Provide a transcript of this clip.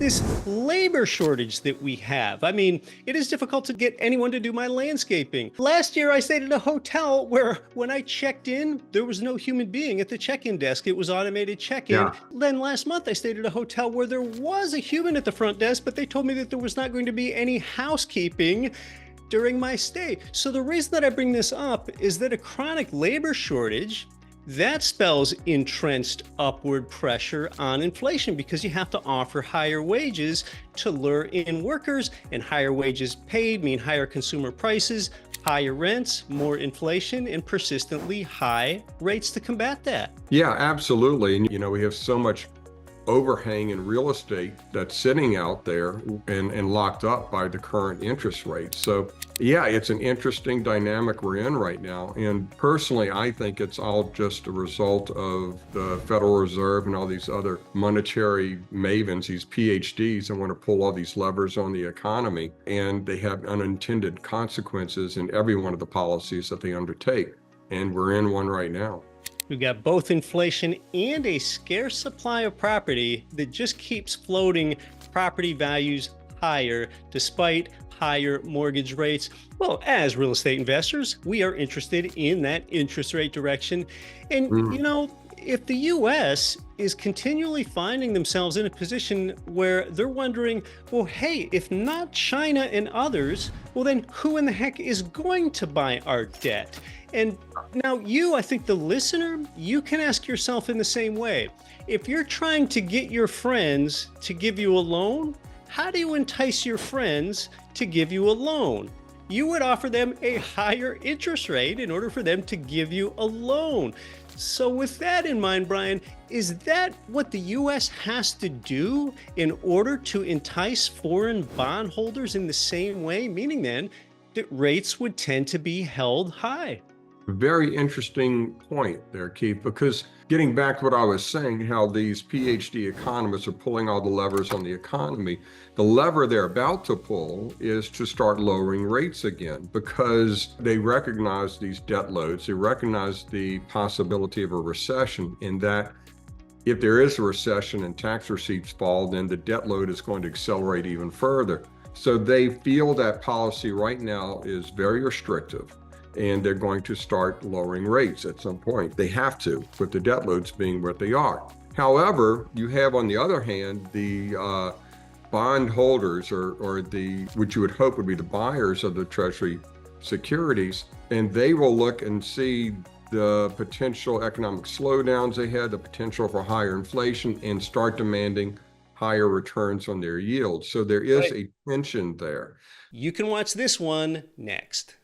this labor shortage that we have. I mean, it is difficult to get anyone to do my landscaping. Last year, I stayed at a hotel where when I checked in, there was no human being at the check-in desk. It was automated check-in. Yeah. Then last month, I stayed at a hotel where there was a human at the front desk, but they told me that there was not going to be any housekeeping during my stay. So the reason that I bring this up is that a chronic labor shortage, that spells entrenched upward pressure on inflation because you have to offer higher wages to lure in workers, and higher wages paid mean higher consumer prices, higher rents, more inflation, and persistently high rates to combat that. Yeah, absolutely. And we have so much overhang in real estate that's sitting out there and locked up by the current interest rates. So yeah, it's an interesting dynamic we're in right now. And personally, I think it's all just a result of the Federal Reserve and all these other monetary mavens, these PhDs that want to pull all these levers on the economy, and they have unintended consequences in every one of the policies that they undertake. And we're in one right now. We've got both inflation and a scarce supply of property that just keeps floating property values higher despite higher mortgage rates. Well, as real estate investors, we are interested in that interest rate direction. And, if the U.S. is continually finding themselves in a position where they're wondering, well, hey, if not China and others, well, then who in the heck is going to buy our debt? And now I think the listener, you can ask yourself in the same way. If you're trying to get your friends to give you a loan, how do you entice your friends to give you a loan? You would offer them a higher interest rate in order for them to give you a loan. So with that in mind, Brian, is that what the U.S. has to do in order to entice foreign bondholders in the same way, meaning then that rates would tend to be held high? Very interesting point there, Keith, because getting back to what I was saying, how these PhD economists are pulling all the levers on the economy, the lever they're about to pull is to start lowering rates again because they recognize these debt loads. They recognize the possibility of a recession, and that if there is a recession and tax receipts fall, then the debt load is going to accelerate even further. So they feel that policy right now is very restrictive, and they're going to start lowering rates at some point. They have to, with the debt loads being what they are. However, you have, on the other hand, the bond holders or the, which you would hope would be the buyers of the Treasury securities, and they will look and see the potential economic slowdowns ahead, the potential for higher inflation, and start demanding higher returns on their yields. So there is a tension there. You can watch this one next.